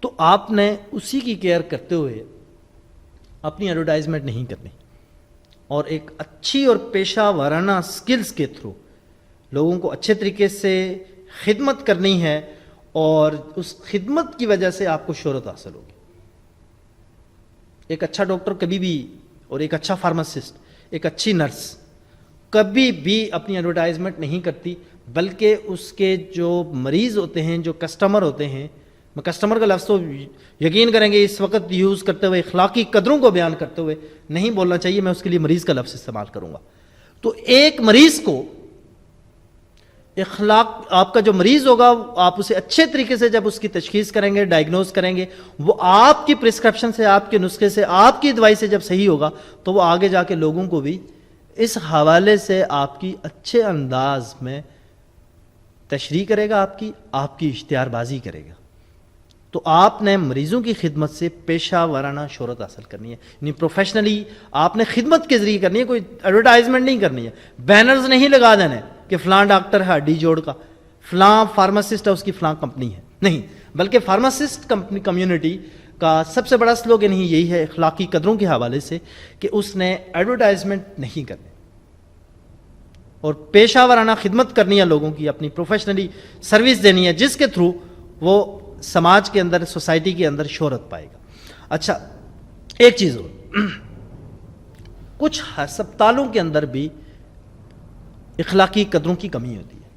S1: تو آپ نے اسی کی کیئر کرتے ہوئے اپنی ایڈورٹائزمنٹ نہیں کرنی، اور ایک اچھی اور پیشہ ورانہ سکلز کے تھرو لوگوں کو اچھے طریقے سے خدمت کرنی ہے، اور اس خدمت کی وجہ سے آپ کو شہرت حاصل ہوگی. ایک اچھا ڈاکٹر کبھی بھی، اور ایک اچھا فارماسسٹ، ایک اچھی نرس کبھی بھی اپنی ایڈورٹائزمنٹ نہیں کرتی، بلکہ اس کے جو مریض ہوتے ہیں، جو کسٹمر ہوتے ہیں، میں کسٹمر کا لفظ تو یقین کریں گے اس وقت یوز کرتے ہوئے اخلاقی قدروں کو بیان کرتے ہوئے نہیں بولنا چاہیے، میں اس کے لیے مریض کا لفظ استعمال کروں گا. تو ایک مریض کو اخلاق، آپ کا جو مریض ہوگا آپ اسے اچھے طریقے سے جب اس کی تشخیص کریں گے، ڈائگنوز کریں گے، وہ آپ کی پرسکرپشن سے، آپ کے نسخے سے، آپ کی دوائی سے جب صحیح ہوگا تو وہ آگے جا کے لوگوں کو بھی اس حوالے سے آپ کی اچھے انداز میں تشریح کرے گا، آپ کی اشتہار بازی کرے گا. تو آپ نے مریضوں کی خدمت سے پیشہ ورانہ شہرت حاصل کرنی ہے، یعنی پروفیشنلی آپ نے خدمت کے ذریعے کرنی ہے، کوئی ایڈورٹائزمنٹ نہیں کرنی ہے، بینرز نہیں لگا دینے کہ فلاں ڈاکٹر ہے ہڈی جوڑ کا، فلاں فارماسسٹ ہے اس کی فلاں کمپنی ہے، نہیں، بلکہ فارماسسٹ کمیونٹی کا سب سے بڑا سلوگن ہی یہی ہے اخلاقی قدروں کے حوالے سے کہ اس نے ایڈورٹائزمنٹ نہیں کرنی اور پیشہ ورانہ خدمت کرنی ہے لوگوں کی، اپنی پروفیشنلی سروس دینی ہے، جس کے تھرو وہ سماج کے اندر، سوسائٹی کے اندر شہرت پائے گا. اچھا، ایک چیز اور، کچھ ہسپتالوں کے اندر بھی اخلاقی قدروں کی کمی ہوتی ہے،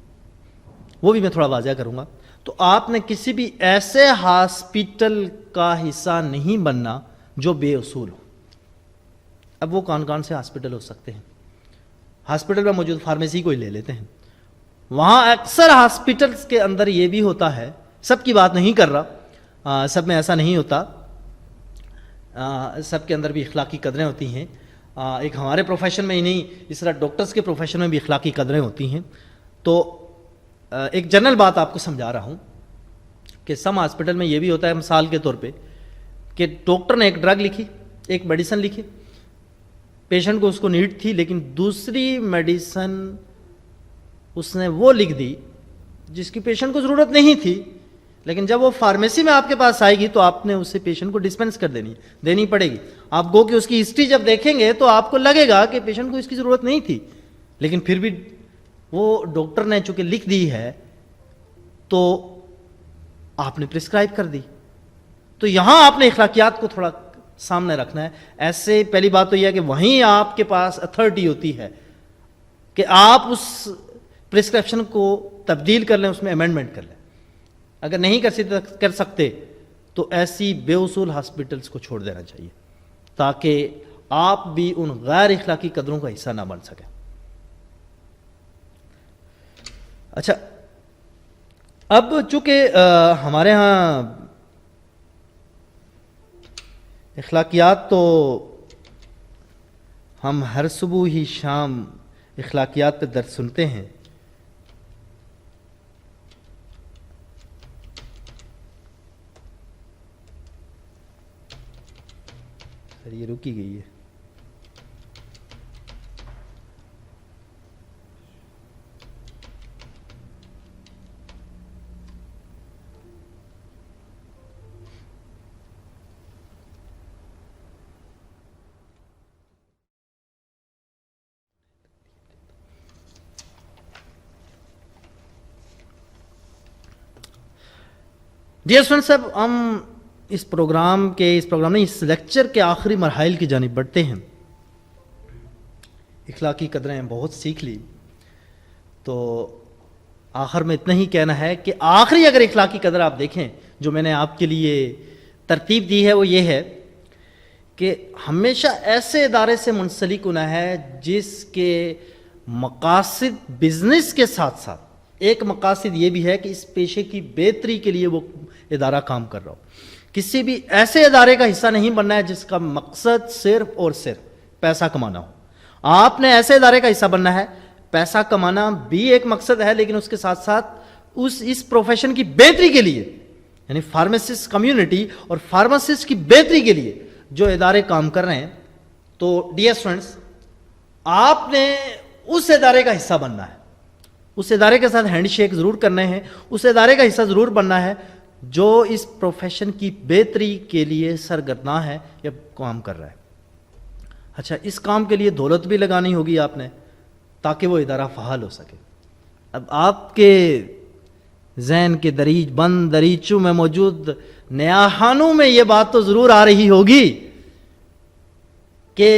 S1: وہ بھی میں تھوڑا واضح کروں گا. تو آپ نے کسی بھی ایسے ہاسپٹل کا حصہ نہیں بننا جو بے اصول ہو. اب وہ کون کون سے ہاسپٹل ہو سکتے ہیں؟ ہاسپٹل میں موجود فارمیسی کو ہی لے لیتے ہیں. وہاں اکثر ہاسپٹلس کے اندر یہ بھی ہوتا ہے، سب کی بات نہیں کر رہا، سب میں ایسا نہیں ہوتا، سب کے اندر بھی اخلاقی قدریں ہوتی ہیں. ایک ہمارے پروفیشن میں ہی نہیں، اس طرح ڈاکٹرز کے پروفیشن میں بھی اخلاقی قدریں ہوتی ہیں. تو ایک جنرل بات آپ کو سمجھا رہا ہوں کہ سم ہاسپٹل میں یہ بھی ہوتا ہے مثال کے طور پہ کہ ڈاکٹر نے ایک ڈرگ لکھی، ایک میڈیسن لکھی، پیشنٹ کو اس کو نیڈ تھی، لیکن دوسری میڈیسن اس نے وہ لکھ دی جس کی پیشنٹ کو ضرورت نہیں تھی، لیکن جب وہ فارمیسی میں آپ کے پاس آئے گی تو آپ نے اسے پیشنٹ کو ڈسپینس کر دینی پڑے گی. آپ گو کہ اس کی ہسٹری جب دیکھیں گے تو آپ کو لگے گا کہ پیشنٹ کو اس کی ضرورت نہیں تھی، لیکن پھر بھی وہ ڈاکٹر نے چونکہ لکھ دی ہے تو آپ نے پرسکرائب کر دی. تو یہاں آپ نے اخلاقیات کو تھوڑا سامنے رکھنا ہے. ایسے پہلی بات تو یہ ہے کہ وہیں آپ کے پاس اتھارٹی ہوتی ہے کہ آپ اس پرسکرپشن کو تبدیل کر لیں، اس میں امینڈمنٹ کر لیں. اگر نہیں کر سکتے تو ایسی بے اصول ہاسپٹلس کو چھوڑ دینا چاہیے تاکہ آپ بھی ان غیر اخلاقی قدروں کا حصہ نہ بن سکیں. اچھا، اب چونکہ ہمارے ہاں اخلاقیات تو ہم ہر صبح ہی شام اخلاقیات پہ درس سنتے ہیں. سر یہ رکی گئی ہے. ڈیئر اسٹوڈنٹ صاحب، ہم اس پروگرام نہیں، اس لیکچر کے آخری مراحل کی جانب بڑھتے ہیں. اخلاقی قدریں بہت سیکھ لی، تو آخر میں اتنا ہی کہنا ہے کہ آخری اگر اخلاقی قدر آپ دیکھیں جو میں نے آپ کے لیے ترتیب دی ہے وہ یہ ہے کہ ہمیشہ ایسے ادارے سے منسلک ہونا ہے جس کے مقاصد بزنس کے ساتھ ساتھ ایک مقاصد یہ بھی ہے کہ اس پیشے کی بہتری کے لیے وہ ادارہ کام کر رہا ہو. کسی بھی ایسے ادارے کا حصہ نہیں بننا ہے جس کا مقصد صرف اور صرف پیسہ کمانا ہو. آپ نے ایسے ادارے کا حصہ بننا ہے، پیسہ کمانا بھی ایک مقصد ہے، لیکن اس کے ساتھ ساتھ اس پروفیشن کی بہتری کے لیے، یعنی فارماسسٹ کمیونٹی اور فارماسسٹ کی بہتری کے لیے جو ادارے کام کر رہے ہیں. تو ڈیئر اسٹوڈنٹس، آپ نے اس ادارے کا حصہ بننا ہے، اس ادارے کے ساتھ ہینڈ شیک ضرور کرنے ہیں، اس ادارے کا حصہ ضرور بننا ہے جو اس پروفیشن کی بہتری کے لیے سرگرداں ہے یا کام کر رہا ہے. اچھا، اس کام کے لیے دولت بھی لگانی ہوگی آپ نے تاکہ وہ ادارہ فعال ہو سکے. اب آپ کے ذہن کے بند دریچوں میں موجود نیاحانوں میں یہ بات تو ضرور آ رہی ہوگی کہ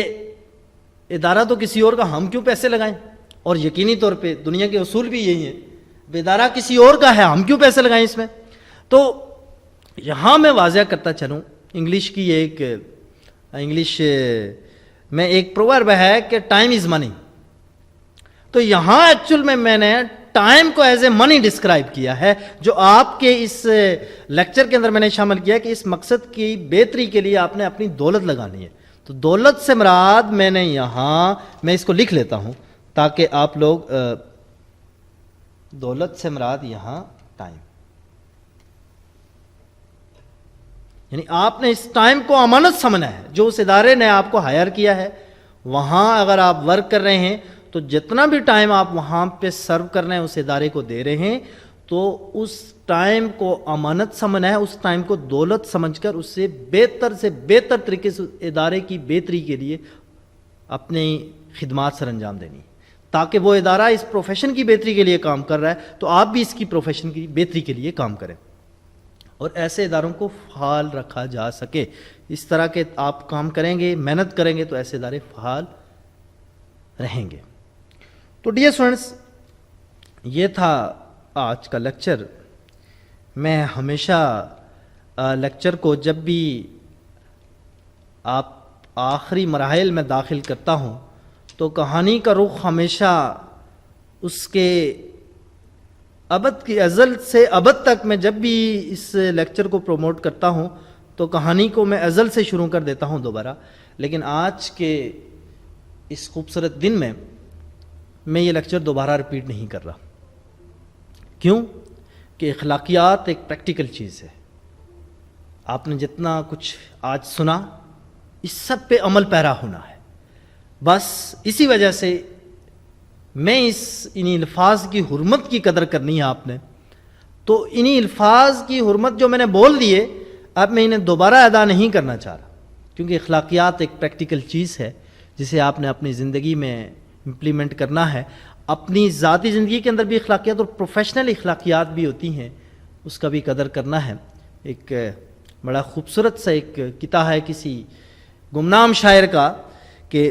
S1: ادارہ تو کسی اور کا، ہم کیوں پیسے لگائیں؟ اور یقینی طور پہ دنیا کے اصول بھی یہی ہیں، ادارہ کسی اور کا ہے، ہم کیوں پیسے لگائیں اس میں؟ تو یہاں میں واضح کرتا چلوں، انگلش میں ایک پروورب ہے کہ ٹائم از منی. تو یہاں ایکچول میں نے ٹائم کو ایز اے منی ڈسکرائب کیا ہے، جو آپ کے اس لیکچر کے اندر میں نے شامل کیا کہ اس مقصد کی بہتری کے لیے آپ نے اپنی دولت لگانی ہے. تو دولت سے مراد میں نے یہاں میں اس کو لکھ لیتا ہوں تاکہ آپ لوگ دولت سے مراد یہاں ٹائم، یعنی آپ نے اس ٹائم کو امانت سمجھنا ہے جو اس ادارے نے آپ کو ہائر کیا ہے. وہاں اگر آپ ورک کر رہے ہیں تو جتنا بھی ٹائم آپ وہاں پہ سرو کر رہے ہیں، اس ادارے کو دے رہے ہیں، تو اس ٹائم کو امانت سمجھنا ہے، اس ٹائم کو دولت سمجھ کر اس سے بہتر طریقے سے ادارے کی بہتری کے لیے اپنی خدمات سر انجام دینی ہے. تاکہ وہ ادارہ اس پروفیشن کی بہتری کے لیے کام کر رہا ہے تو آپ بھی اس کی پروفیشن کی بہتری کے لیے کام کریں اور ایسے اداروں کو فعال رکھا جا سکے. اس طرح کے آپ کام کریں گے، محنت کریں گے تو ایسے ادارے فعال رہیں گے. تو ڈیئر اسٹوڈنٹس، یہ تھا آج کا لیکچر. میں ہمیشہ لیکچر کو جب بھی آپ آخری مراحل میں داخل کرتا ہوں تو کہانی کا رخ ہمیشہ اس کے ابد کی ازل سے ابد تک، میں جب بھی اس لیکچر کو پروموٹ کرتا ہوں تو کہانی کو میں ازل سے شروع کر دیتا ہوں دوبارہ. لیکن آج کے اس خوبصورت دن میں یہ لیکچر دوبارہ ریپیٹ نہیں کر رہا. کیوں؟ کہ اخلاقیات ایک پریکٹیکل چیز ہے. آپ نے جتنا کچھ آج سنا اس سب پہ عمل پیرا ہونا ہے. بس اسی وجہ سے میں انہی الفاظ کی حرمت کی قدر کرنی ہے آپ نے. تو انہی الفاظ کی حرمت جو میں نے بول دیے اب میں انہیں دوبارہ ادا نہیں کرنا چاہ رہا, کیونکہ اخلاقیات ایک پریکٹیکل چیز ہے جسے آپ نے اپنی زندگی میں امپلیمنٹ کرنا ہے. اپنی ذاتی زندگی کے اندر بھی اخلاقیات اور پروفیشنل اخلاقیات بھی ہوتی ہیں, اس کا بھی قدر کرنا ہے. ایک بڑا خوبصورت سا ایک قطعہ ہے کسی گمنام شاعر کا کہ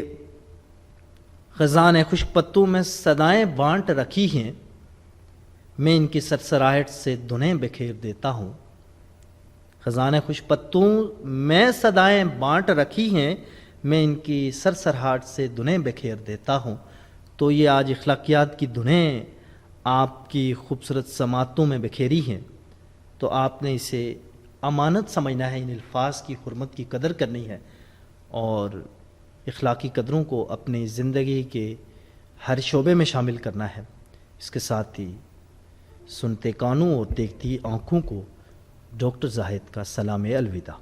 S1: خزاں خشک پتوں میں صدائیں بانٹ رکھی ہیں, میں ان کی سرسراہٹ سے دھنیں بکھیر دیتا ہوں. خزاں خشک پتوں میں صدائیں بانٹ رکھی ہیں, میں ان کی سرسراہٹ سے دھنیں بکھیر دیتا ہوں. تو یہ آج اخلاقیات کی دھنیں آپ کی خوبصورت سماعتوں میں بکھیری ہیں, تو آپ نے اسے امانت سمجھنا ہے, ان الفاظ کی حرمت کی قدر کرنی ہے اور اخلاقی قدروں کو اپنی زندگی کے ہر شعبے میں شامل کرنا ہے. اس کے ساتھ ہی سنتے کانوں اور دیکھتی آنکھوں کو ڈاکٹر زاہد کا سلام الوداع.